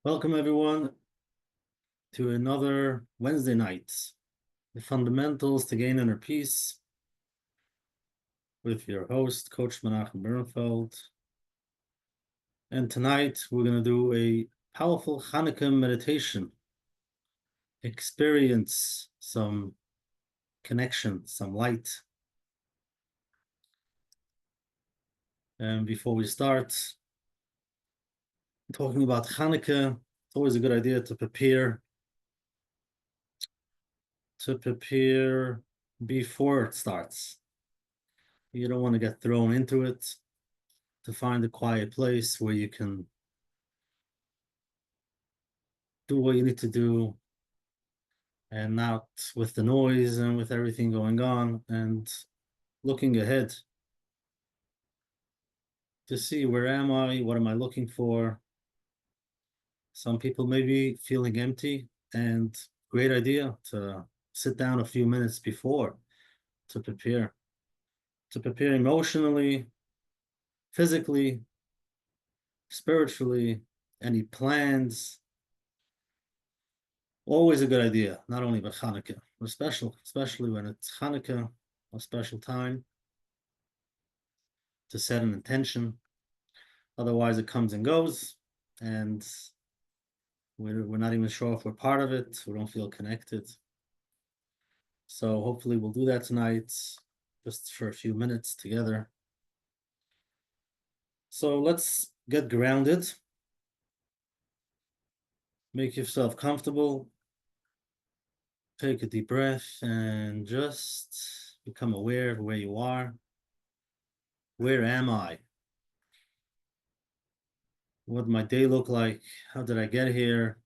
Welcome everyone to another Wednesday night, the fundamentals to gain inner peace with your host, Coach Menachem Bernfeld. And tonight we're going to do a powerful Chanukah meditation. Experience some connection, some light. And before we start talking about Chanukah, it's always a good idea to prepare before it starts. You don't want to get thrown into it. To find a quiet place where you can do what you need to do and not with the noise and with everything going on, and looking ahead to see where am I, what am I looking for. Some people may be feeling empty, and great idea to sit down a few minutes before to prepare emotionally, physically, spiritually. Any plans, always a good idea, not only about Hanukkah, but especially when it's Hanukkah, a special time to set an intention. Otherwise, it comes and goes, and we're not even sure if we're part of it. We don't feel connected. So hopefully we'll do that tonight, just for a few minutes together. So let's get grounded. Make yourself comfortable. Take a deep breath and just become aware of where you are. Where am I? What did my day look like? How did I get here?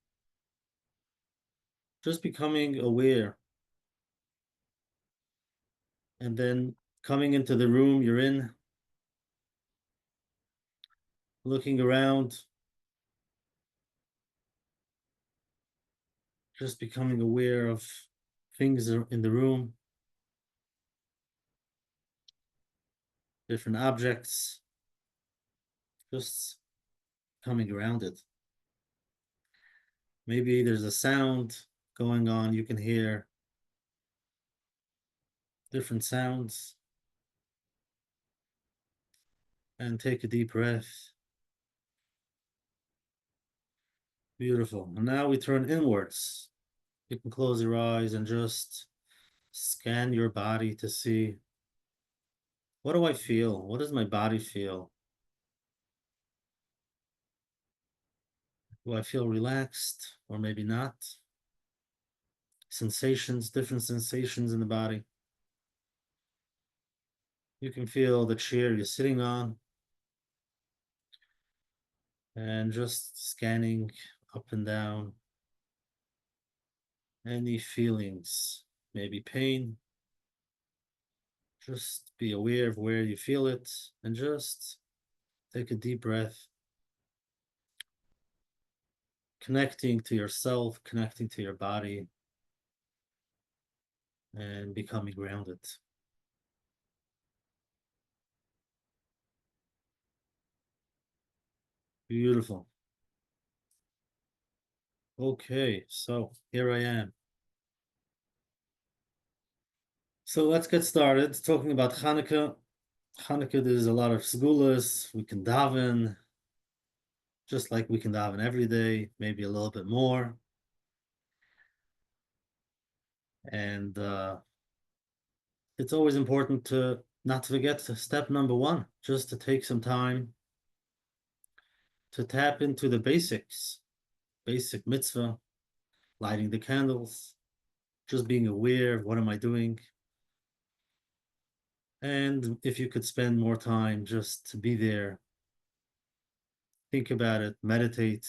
Just becoming aware. And then coming into the room you're in, looking around, just becoming aware of things in the room, different objects, just coming around it. Maybe there's a sound going on, you can hear different sounds, and take a deep breath. Beautiful. And now we turn inwards. You can close your eyes and just scan your body to see, what do I feel? What does my body feel? Do I feel relaxed or maybe not? Sensations, different sensations in the body. You can feel the chair you're sitting on, and just scanning up and down any feelings, maybe pain. Just be aware of where you feel it and just take a deep breath, connecting to yourself, connecting to your body, and becoming grounded. Beautiful. Okay, so here I am. So let's get started talking about Hanukkah. Hanukkah, there's a lot of segulas. We can daven, just like we can daven every day, maybe a little bit more. And it's always important to not forget step number one, just to take some time to tap into the basics, basic mitzvah, lighting the candles, just being aware of what am I doing. And if you could spend more time just to be there, think about it, meditate.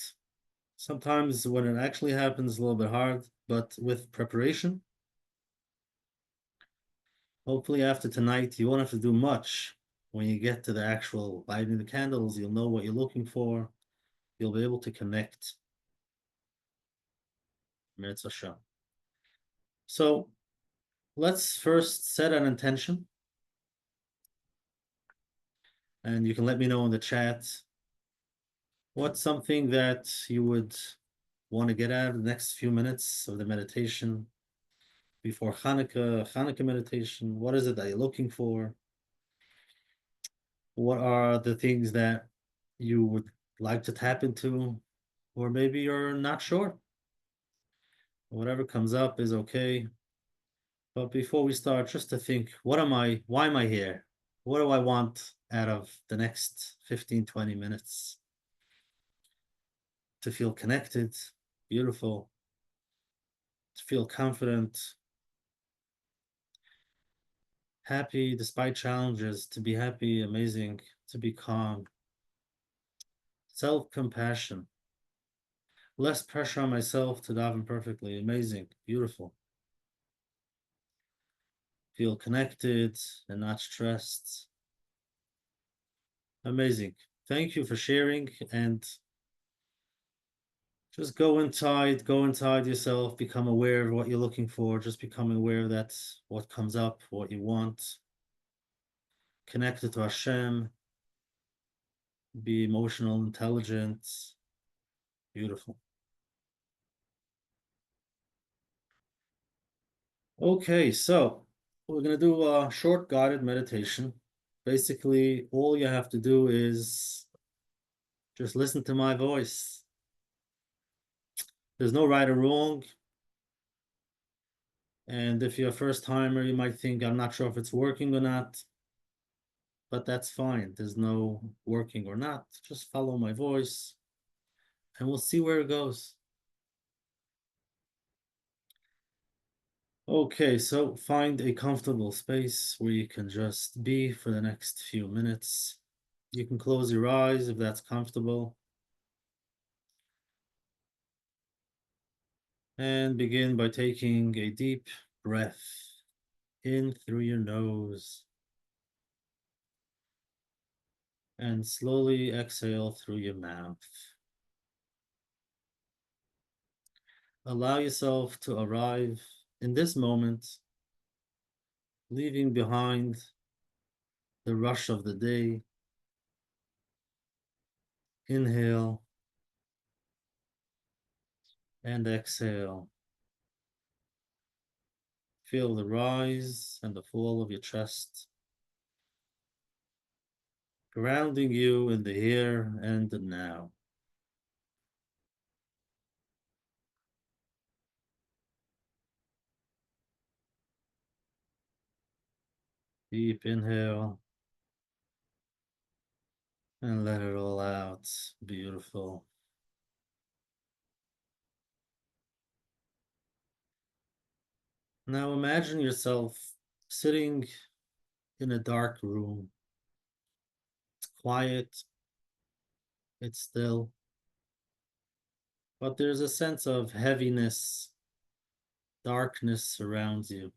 Sometimes when it actually happens, a little bit hard, but with preparation, hopefully after tonight, you won't have to do much. When you get to the actual lighting the candles, you'll know what you're looking for. You'll be able to connect. Mitzvah. So let's first set an intention. And you can let me know in the chat what's something that you would want to get out of the next few minutes of the meditation before Chanukah meditation? What is it that you're looking for? What are the things that you would like to tap into? Or maybe you're not sure. Whatever comes up is okay. But before we start, just to think, why am I here? What do I want out of the next 15, 20 minutes? To feel connected, beautiful, to feel confident, happy despite challenges, to be happy, amazing, to be calm, self-compassion, less pressure on myself to daven perfectly, amazing, beautiful, feel connected and not stressed, amazing. Thank you for sharing, and just go inside yourself, become aware of what you're looking for, just become aware that what comes up, what you want, connected to Hashem, be emotional, intelligent, beautiful. Okay, so we're gonna do a short guided meditation. Basically, all you have to do is just listen to my voice. There's no right or wrong. And if you're a first timer, you might think, I'm not sure if it's working or not, but that's fine. There's no working or not. Just follow my voice and we'll see where it goes. Okay, so find a comfortable space where you can just be for the next few minutes. You can close your eyes if that's comfortable. And begin by taking a deep breath in through your nose and slowly exhale through your mouth. Allow yourself to arrive in this moment, leaving behind the rush of the day. Inhale and exhale. Feel the rise and the fall of your chest, grounding you in the here and the now. Deep inhale and let it all out. Beautiful. Now imagine yourself sitting in a dark room. It's quiet, it's still, but there's a sense of heaviness, darkness surrounds you.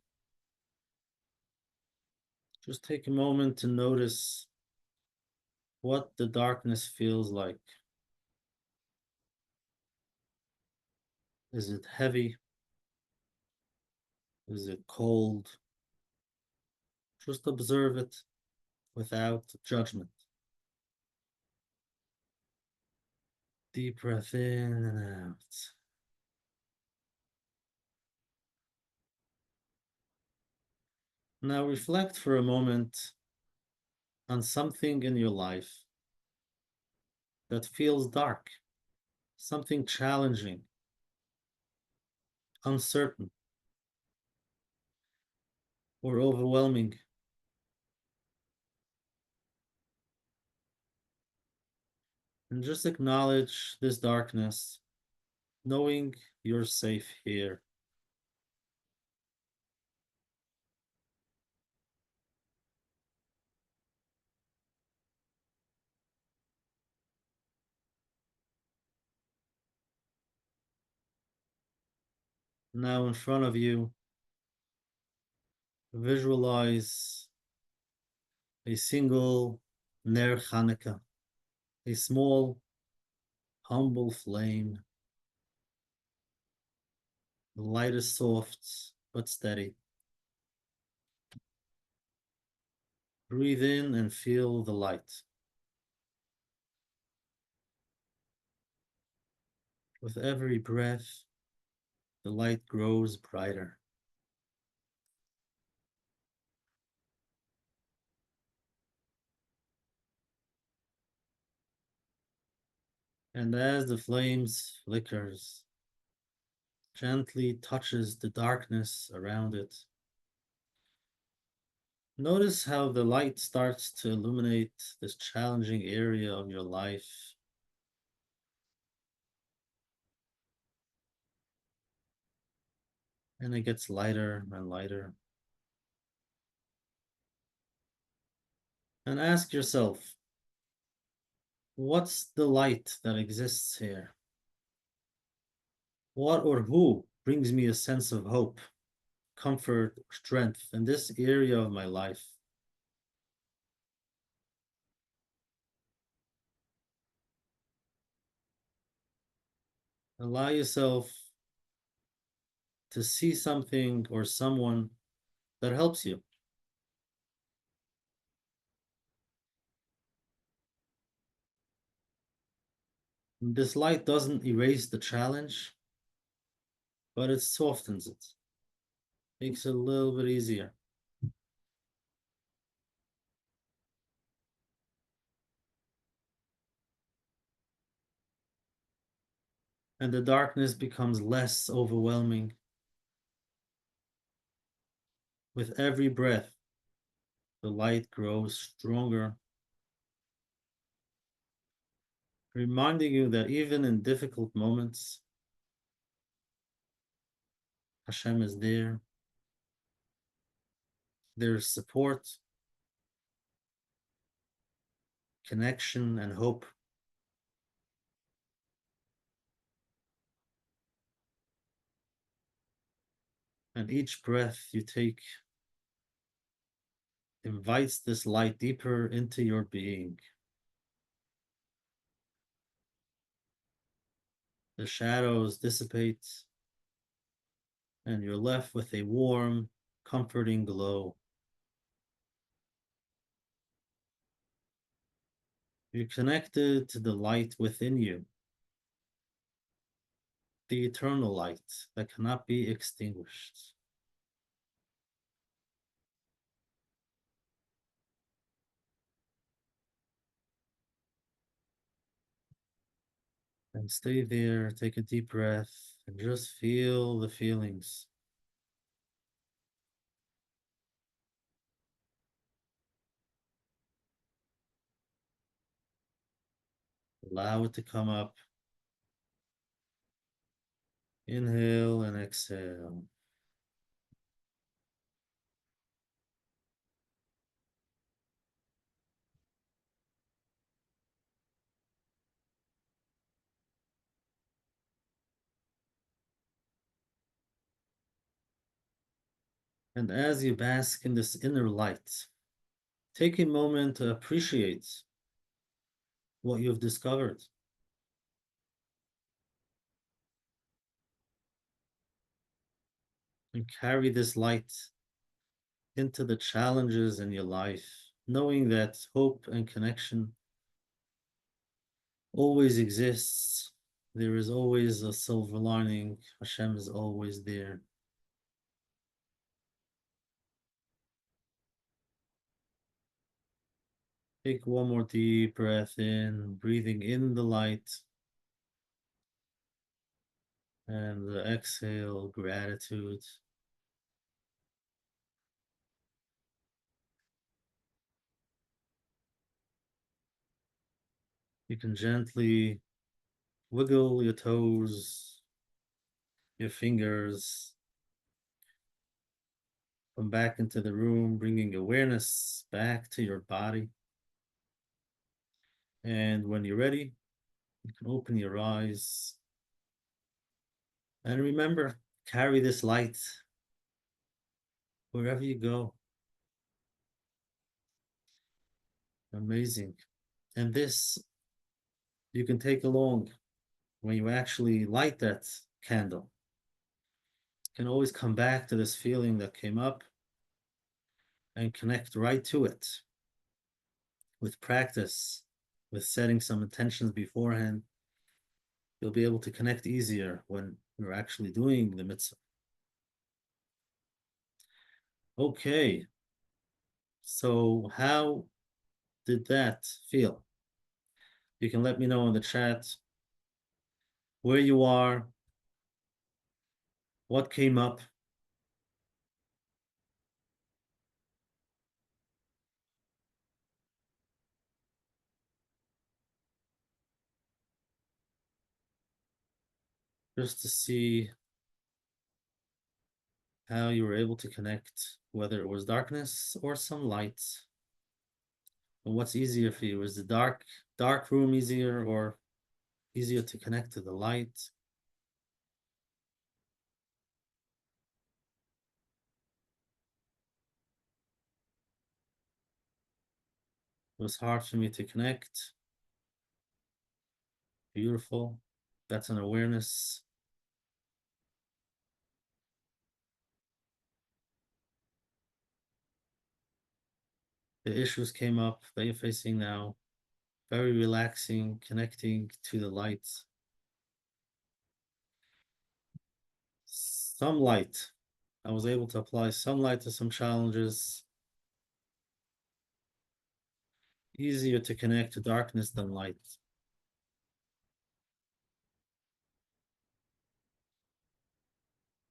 Just take a moment to notice what the darkness feels like. Is it heavy? Is it cold? Just observe it without judgment. Deep breath in and out. Now reflect for a moment on something in your life that feels dark, something challenging, uncertain, or overwhelming. And just acknowledge this darkness, knowing you're safe here. Now in front of you, visualize a single Ner Chanukah, a small, humble flame. The light is soft but steady. Breathe in and feel the light. With every breath, the light grows brighter. And as the flames flickers, gently touches the darkness around it, notice how the light starts to illuminate this challenging area of your life. And it gets lighter and lighter. And ask yourself, what's the light that exists here? What or who brings me a sense of hope, comfort, strength in this area of my life? Allow yourself to see something or someone that helps you. This light doesn't erase the challenge, but it softens it, makes it a little bit easier. And the darkness becomes less overwhelming with every breath. The light grows stronger, reminding you that even in difficult moments, Hashem is there. There's support, connection, and hope. And each breath you take invites this light deeper into your being. The shadows dissipate, and you're left with a warm, comforting glow. You're connected to the light within you, the eternal light that cannot be extinguished. And stay there, take a deep breath, and just feel the feelings. Allow it to come up. Inhale and exhale. And as you bask in this inner light, take a moment to appreciate what you've discovered and carry this light into the challenges in your life, knowing that hope and connection always exists. There is always a silver lining. Hashem is always there. Take one more deep breath in, breathing in the light, and the exhale, gratitude. You can gently wiggle your toes, your fingers, come back into the room, bringing awareness back to your body. And when you're ready, you can open your eyes. And remember, carry this light wherever you go. Amazing. And this you can take along when you actually light that candle. You can always come back to this feeling that came up and connect right to it with practice, with setting some intentions beforehand. You'll be able to connect easier when you're actually doing the mitzvah. Okay, so how did that feel? You can let me know in the chat where you are, what came up. Just to see how you were able to connect, whether it was darkness or some light. And what's easier for you? Is the dark room easier or easier to connect to the light? It was hard for me to connect. Beautiful. That's an awareness. The issues came up that you're facing now. Very relaxing, connecting to the light. Some light. I was able to apply some light to some challenges. Easier to connect to darkness than light.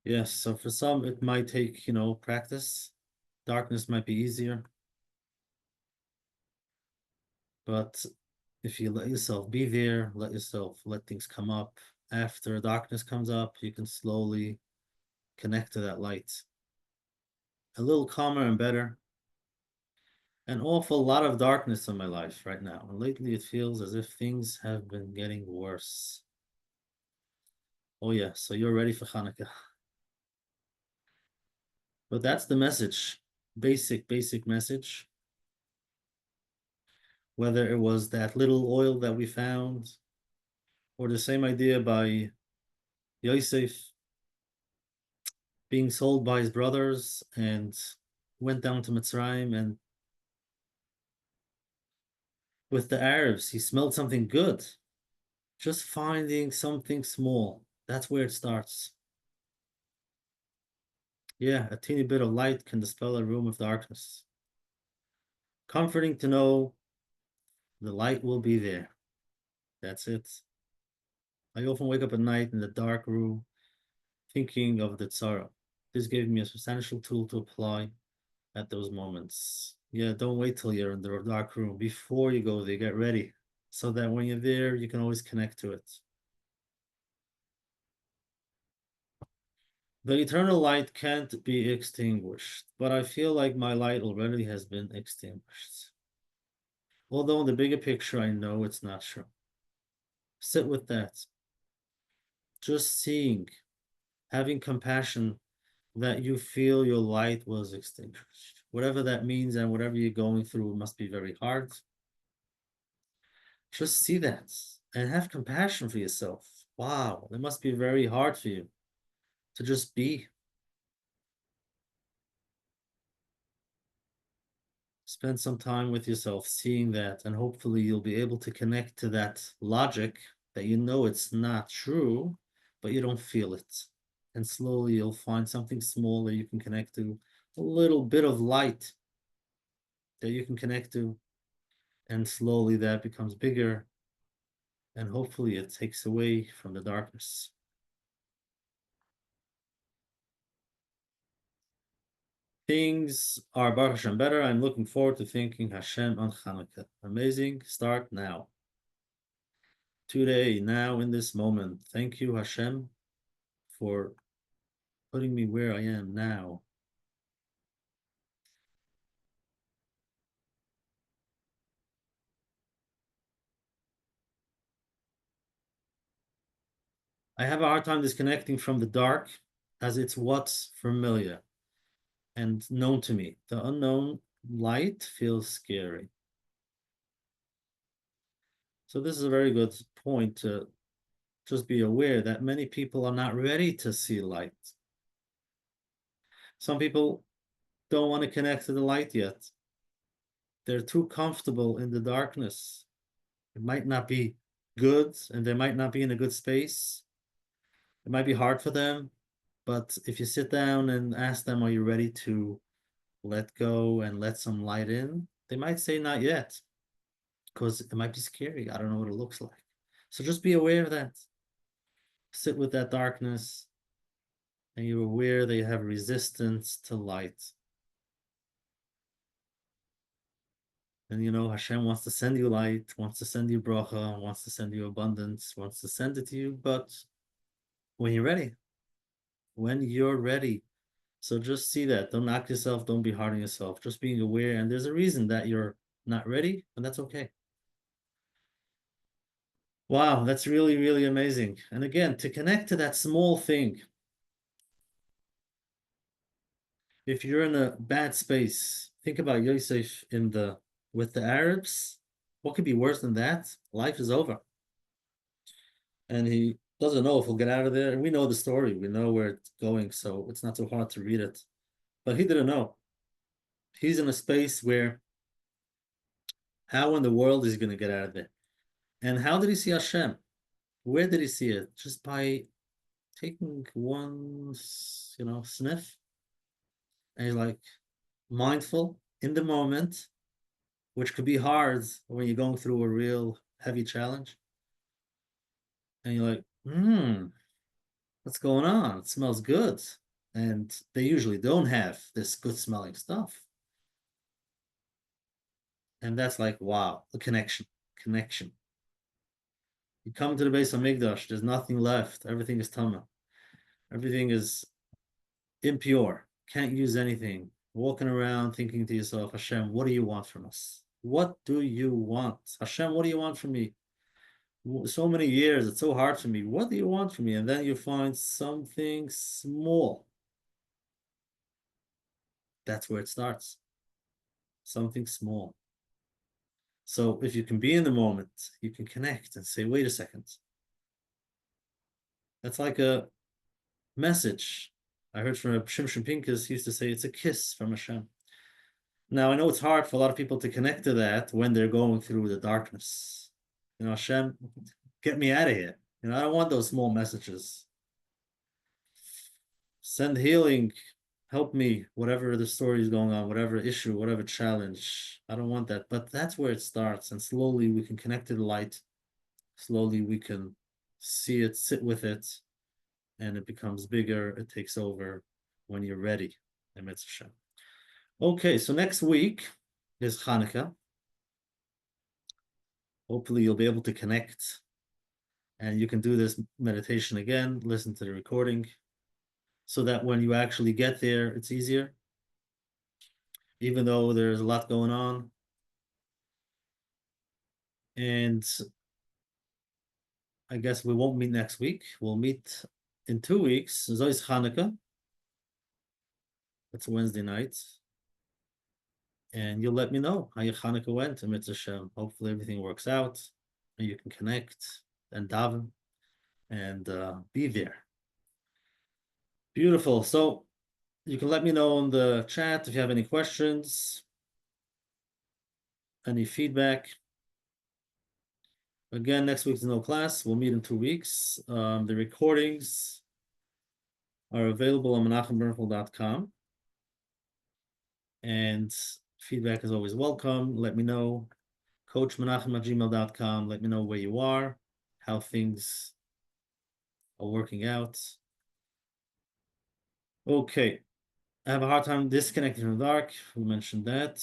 Yes, so for some it might take, practice. Darkness might be easier, but if you let yourself be there, let things come up. After darkness comes up, you can slowly connect to that light. A little calmer and better. An awful lot of darkness in my life right now. And lately it feels as if things have been getting worse. Oh yeah, so you're ready for Hanukkah. But that's the message. Basic message. Whether it was that little oil that we found, or the same idea by Yosef being sold by his brothers and went down to Mitzrayim, and with the Arabs, he smelled something good. Just finding something small. That's where it starts. Yeah, a teeny bit of light can dispel a room of darkness. Comforting to know the light will be there. That's it. I often wake up at night in the dark room thinking of the tzara. This gave me a substantial tool to apply at those moments. Yeah, don't wait till you're in the dark room. Before you go there, get ready so that when you're there, you can always connect to it. The eternal light can't be extinguished, but I feel like my light already has been extinguished. Although in the bigger picture, I know it's not true. Sit with that. Just seeing, having compassion that you feel your light was extinguished. Whatever that means and whatever you're going through must be very hard. Just see that and have compassion for yourself. Wow, it must be very hard for you to just be. Spend some time with yourself seeing that, and hopefully you'll be able to connect to that logic that you know it's not true, but you don't feel it. And slowly you'll find something small that you can connect to, a little bit of light that you can connect to, and slowly that becomes bigger, and hopefully it takes away from the darkness. Things are Baruch Hashem better. I'm looking forward to thanking Hashem on Hanukkah. Amazing start now. Today, now, in this moment. Thank you, Hashem, for putting me where I am now. I have a hard time disconnecting from the dark as it's what's familiar and known to me. The unknown light feels scary. So this is a very good point to just be aware that many people are not ready to see light. Some people don't want to connect to the light yet. They're too comfortable in the darkness. It might not be good and they might not be in a good space. It might be hard for them, but if you sit down and ask them, are you ready to let go and let some light in? They might say not yet, because it might be scary. I don't know what it looks like. So just be aware of that. Sit with that darkness, and you're aware that you have resistance to light. And you know, Hashem wants to send you light, wants to send you bracha, wants to send you abundance, wants to send it to you, but when you're ready, when you're ready. So just see that. Don't knock yourself, don't be hard on yourself. Just being aware, and there's a reason that you're not ready, and that's okay. Wow, that's really, really amazing. And again, to connect to that small thing, if you're in a bad space, think about Yosef in the with the Arabs. What could be worse than that? Life is over. And he doesn't know if he'll get out of there. And we know the story, we know where it's going, so it's not so hard to read it. But he didn't know. He's in a space where how in the world is he going to get out of there? And how did he see Hashem? Where did he see it? Just by taking one, sniff. And he's like mindful in the moment, which could be hard when you're going through a real heavy challenge. And you're like, what's going on? It smells good. And they usually don't have this good smelling stuff. And that's like, wow, the connection. You come to the base of Migdash, there's nothing left. Everything is Tama. Everything is impure. Can't use anything. Walking around thinking to yourself, Hashem, what do you want from us? What do you want? Hashem, what do you want from me? So many years, it's so hard for me. What do you want from me? And then you find something small. That's where it starts. Something small. So if you can be in the moment, you can connect and say, wait a second. That's like a message. I heard from a Shimshon Pincus, he used to say it's a kiss from Hashem. Now I know it's hard for a lot of people to connect to that when they're going through the darkness. Hashem, get me out of here. I don't want those small messages. Send healing, help me, whatever the story is going on, whatever issue, whatever challenge. I don't want that. But that's where it starts. And slowly we can connect to the light. Slowly we can see it, sit with it, and it becomes bigger. It takes over when you're ready. Okay, so next week is Chanukah. Hopefully you'll be able to connect and you can do this meditation again, listen to the recording, so that when you actually get there, it's easier, even though there's a lot going on. And I guess we won't meet next week. We'll meet in 2 weeks. There's always Hanukkah. It's Wednesday night. And you'll let me know how your Hanukkah went, Mitzvah Hashem. Hopefully everything works out and you can connect and daven and be there. Beautiful. So you can let me know in the chat if you have any questions, any feedback. Again, next week's no class. We'll meet in 2 weeks. The recordings are available on menachembernfeld.com. And feedback is always welcome. Let me know. coachmenachem@gmail.com. Let me know where you are, how things are working out. Okay. I have a hard time disconnecting from the dark. We mentioned that.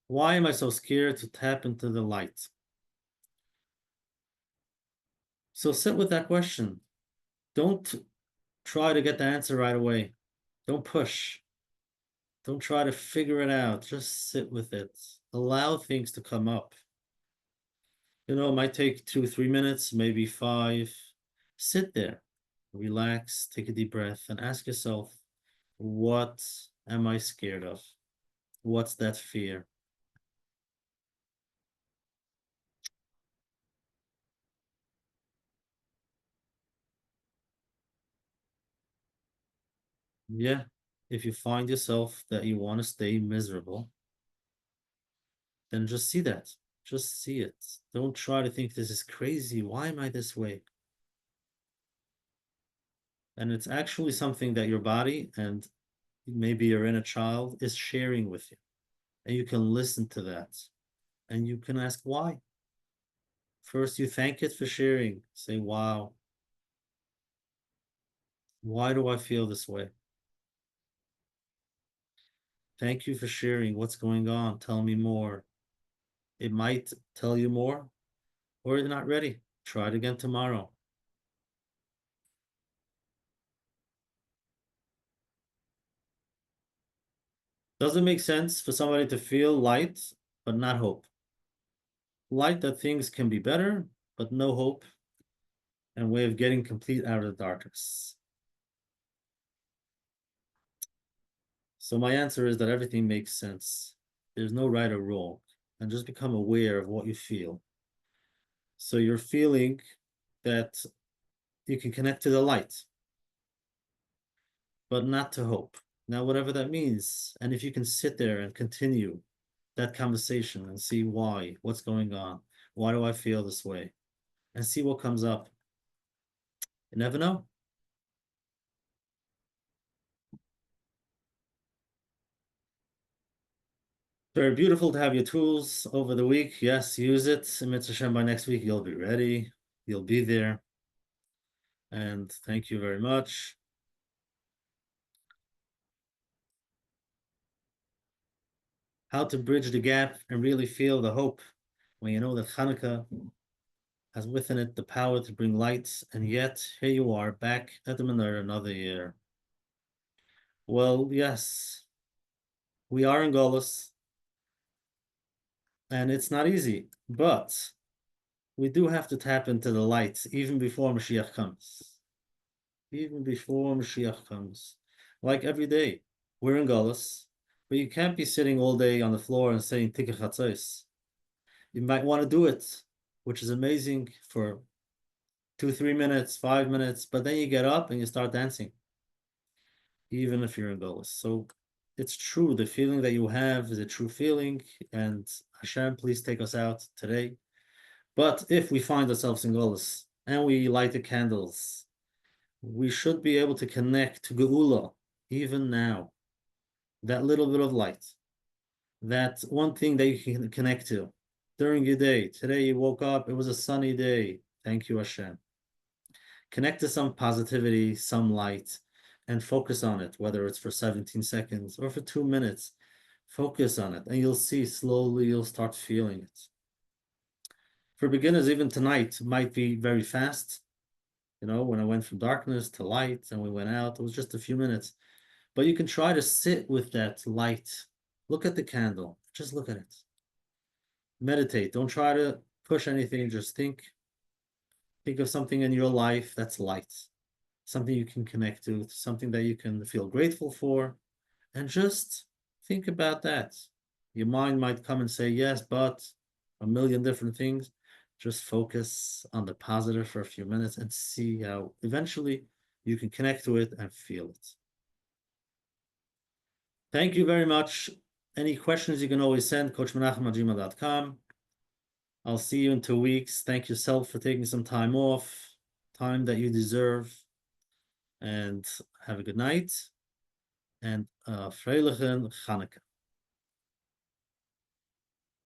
Why am I so scared to tap into the light? So sit with that question. Don't try to get the answer right away. Don't push. Don't try to figure it out. Just sit with it. Allow things to come up. It might take 2-3 minutes, maybe 5. Sit there, relax, take a deep breath, and ask yourself, what am I scared of? What's that fear? Yeah, if you find yourself that you want to stay miserable, then just see that. Just see it. Don't try to think this is crazy. Why am I this way? And it's actually something that your body and maybe your inner child is sharing with you. And you can listen to that. And you can ask why. First, you thank it for sharing. Say, wow, why do I feel this way? Thank you for sharing what's going on. Tell me more. It might tell you more, or you're not ready. Try it again tomorrow. Does it make sense for somebody to feel light, but not hope? Light that things can be better, but no hope and way of getting complete out of the darkness. So my answer is that everything makes sense. There's no right or wrong, and just become aware of what you feel. So you're feeling that you can connect to the light, but not to hope. Now, whatever that means, and if you can sit there and continue that conversation and see why, what's going on, why do I feel this way, and see what comes up. You never know. Very beautiful to have your tools over the week. Yes, use it. Mitzvah Hashem, by next week, you'll be ready. You'll be there. And thank you very much. How to bridge the gap and really feel the hope when you know that Chanukah has within it the power to bring light, and yet here you are back at the menorah another year. Well, yes, we are in Golos, and it's not easy, but we do have to tap into the light even before Mashiach comes. Even before Mashiach comes. Like every day, we're in Golos, but you can't be sitting all day on the floor and saying Tikka Chatzos. You might want to do it, which is amazing for 2, 3 minutes, 5 minutes, but then you get up and you start dancing, even if you're in Golos. So it's true. The feeling that you have is a true feeling, and Hashem, please take us out today. But if we find ourselves in Golos and we light the candles, we should be able to connect to Geula even now. That little bit of light, that one thing that you can connect to during your day. Today you woke up, it was a sunny day. Thank you, Hashem. Connect to some positivity, some light, and focus on it, whether it's for 17 seconds or for 2 minutes. Focus on it, and you'll see slowly you'll start feeling it. For beginners, even tonight might be very fast. You know, when I went from darkness to light and we went out, it was just a few minutes. But you can try to sit with that light. Look at the candle. Just look at it. Meditate. Don't try to push anything. Just think. Think of something in your life that's light. Something you can connect to, something that you can feel grateful for. And just think about that. Your mind might come and say, yes, but a million different things. Just focus on the positive for a few minutes and see how eventually you can connect to it and feel it. Thank you very much. Any questions you can always send coachmenachem@gmail.com. I'll see you in 2 weeks. Thank yourself for taking some time off, time that you deserve, and have a good night and Freilichen Chanukah.